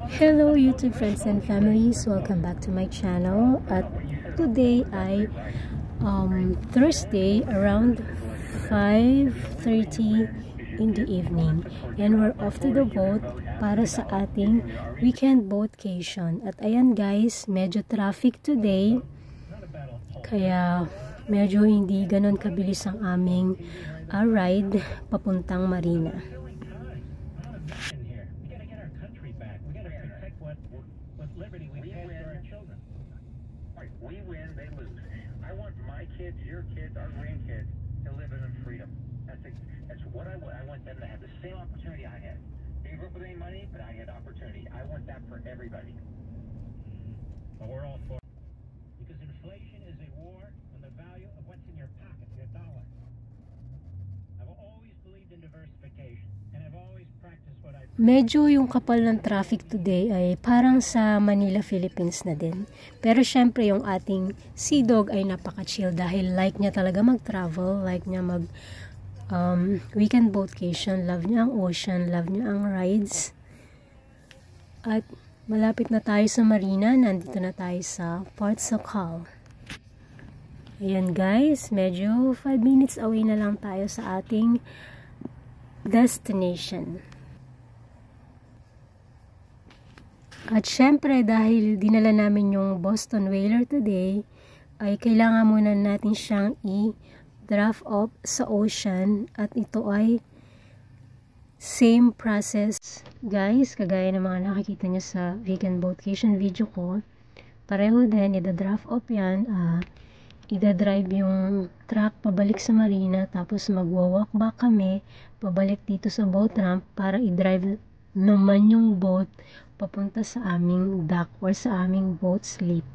Hello YouTube friends and families, welcome back to my channel. At today ay Thursday around 5:30 in the evening, and we're off to the boat para sa ating weekend boatcation. At ayan guys, medyo traffic today, kaya medyo hindi ganon kabilis ang aming ride papuntang Marina. We win, they lose. I want my kids, your kids, our grandkids to live in freedom. That's what I want. I want them to have the same opportunity I had. They grew up with any money, but I had opportunity. I want that for everybody. But we're all for it. Because inflation is a war on the value of what's in your pocket, your dollar. I've always believed in diversification, and I've always practiced what I... Medyo yung kapal ng traffic today ay parang sa Manila, Philippines na din. Pero syempre yung ating Sea Dog ay napaka-chill dahil like niya talaga mag-travel, like niya mag weekend boatcation, love niya ang ocean, love niya ang rides. At malapit na tayo sa Marina, nandito na tayo sa Port Sucal. Ayan guys, medyo 5 minutes away na lang tayo sa ating destination. At syempre dahil dinala namin yung Boston Whaler today, ay kailangan muna natin siyang i-draft off sa ocean. At ito ay same process guys, kagaya ng mga nakikita nyo sa weekend boatcation video ko. Pareho din, i-draft off yan. Ida-drive yung truck pabalik sa Marina, tapos magwa-walk back kami pabalik dito sa boat ramp para i-drive naman yung boat papunta sa aming dock or sa aming boat slip.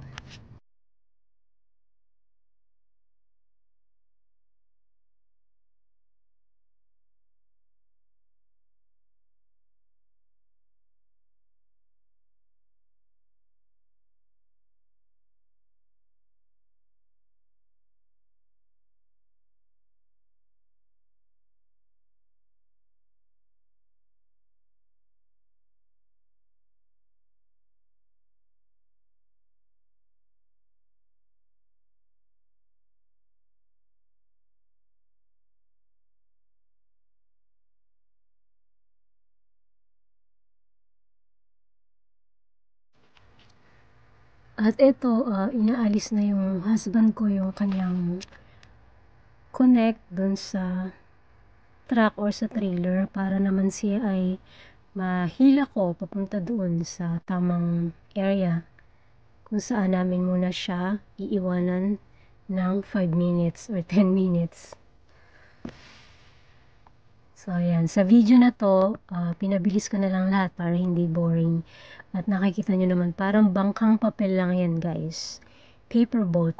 At ito, inaalis na yung husband ko yung kanyang connect dun sa truck or sa trailer para naman siya ay mahila ko papunta doon sa tamang area kung saan namin muna siya iiwanan ng 5 minutes or 10 minutes. So ayan, sa video na to, pinabilis ko na lang lahat para hindi boring. At nakikita nyo naman, parang bangkang papel lang yan guys. Paper boat.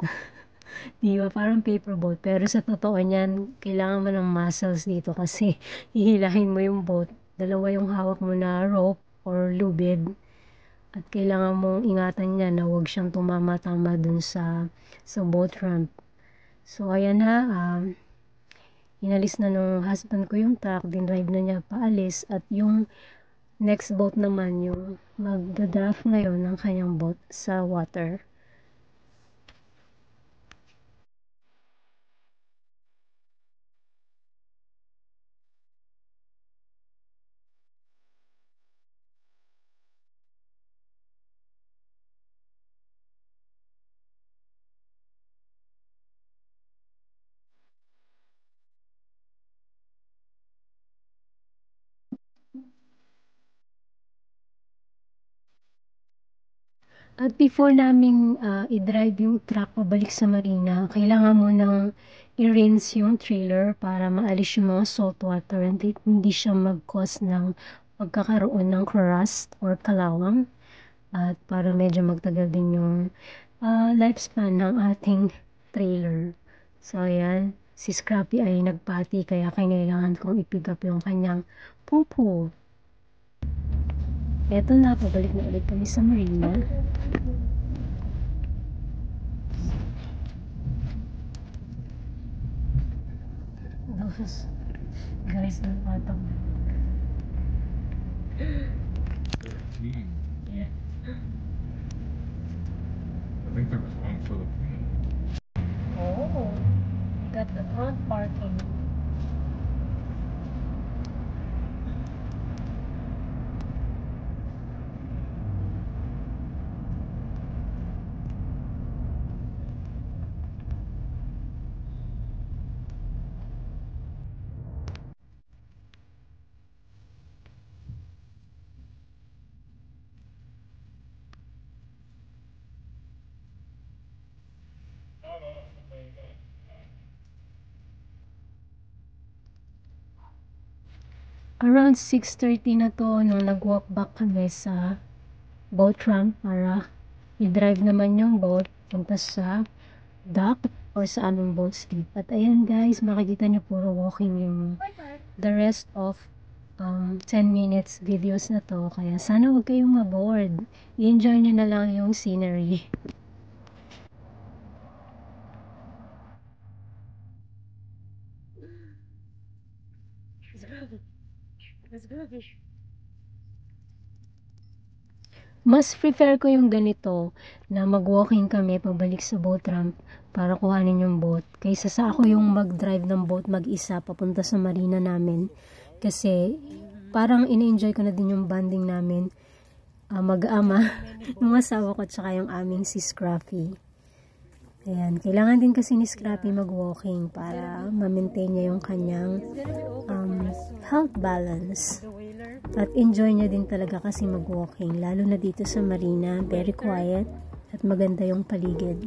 Diba? Parang paper boat. Pero sa totoo niyan, kailangan mo ng muscles dito kasi hihilahin mo yung boat. Dalawa yung hawak mo na rope or lubid. At kailangan mong ingatan niya na huwag siyang tumama-tama dun sa boat ramp. So ayan na, inalis na nung husband ko yung truck, dinrive na niya paalis, at yung next boat naman yung magda-draft ngayon ng kanyang boat sa water. At before naming i-drive yung truck pabalik sa Marina, kailangan mo nang i-rinse yung trailer para maalis yung mga salt water and hindi siya mag-cause ng pagkakaroon ng crust or kalawang. At para medyo magtagal din yung lifespan ng ating trailer. So ayan, si Scrappy ay nagpati kaya kailangan kong i-pick up yung kanyang pupo. Eto na, pabalik na ulit kami sa Marina. Guys, nagpatang. I think there was one Filipino. Oh, you got the front parking. Around 6:30 na to nung nag-walk back kami sa boat ramp para i-drive naman yung boat punta sa dock or sa aming boat slip. At ayan guys, makikita nyo puro walking yung the rest of 10 minutes videos na to. Kaya sana huwag kayong maboard. I-enjoy nyo na lang yung scenery. Mas prefer ko yung ganito na mag-walking kami pabalik sa boat ramp para kuhanin yung boat kaysa sa ako yung mag-drive ng boat mag-isa papunta sa marina namin kasi parang in-enjoy ko na din yung bonding namin mag-ama ng asawa ko at saka yung aming si Scruffy. Ayan, kailangan din kasi ni Scruffy mag-walking para ma-maintain niya yung kanyang health balance. At enjoy niya din talaga kasi mag-walking, lalo na dito sa marina, very quiet at maganda yung paligid.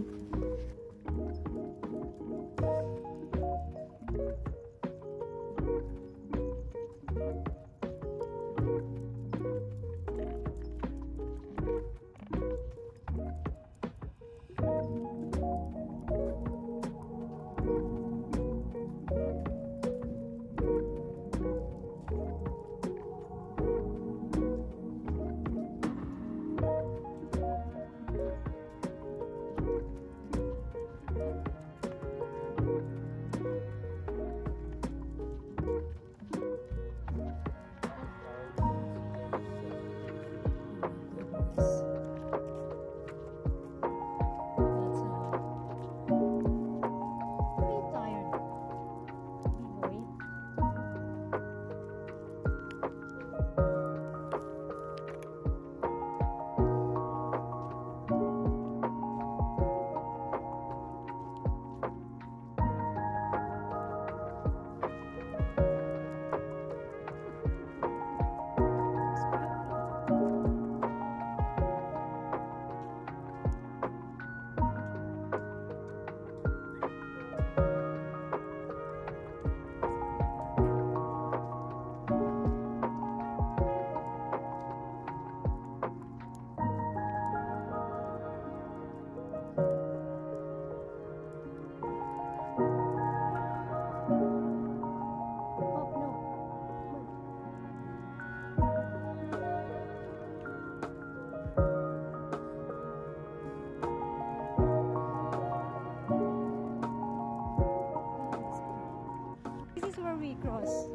Cross.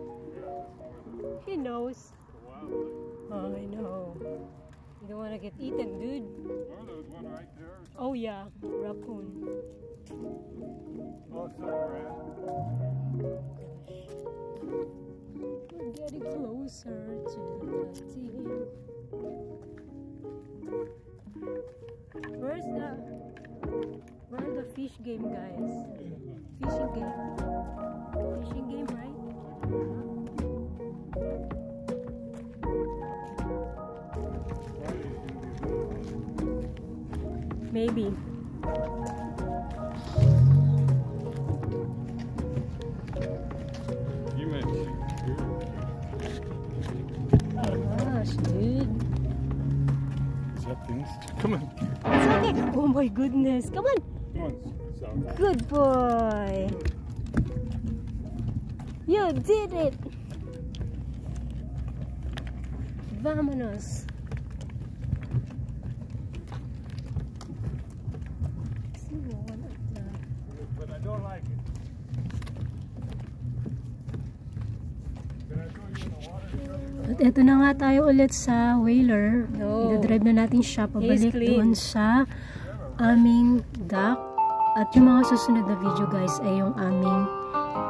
He knows. Oh, I know. You don't want to get eaten, dude. Oh, there's one right there. Oh yeah, raccoon. Oh, silverhead. We're getting closer to the team. Where are the fish game, guys? Fishing game. Fishing game, right? Maybe. You mentioned Gosh, dude. is that things? Come on. It's okay. Oh my goodness. Come on. Come on. South. Good boy. You did it. Vámonos. But I don't like it. Can I throw you in the water? At eto na nga tayo ulit sa Whaler. No. Ida-drive na natin siya pabalik He's clean. doon sa aming dock. At yung mga susunod na video guys ay yung aming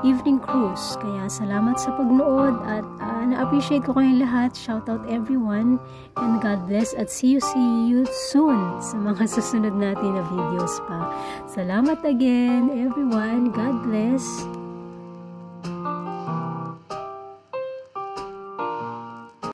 evening cruise. Kaya salamat sa pagnood at na-appreciate ko kayong lahat. Shout out everyone and God bless at see you soon sa mga susunod natin na videos pa. Salamat again everyone. God bless.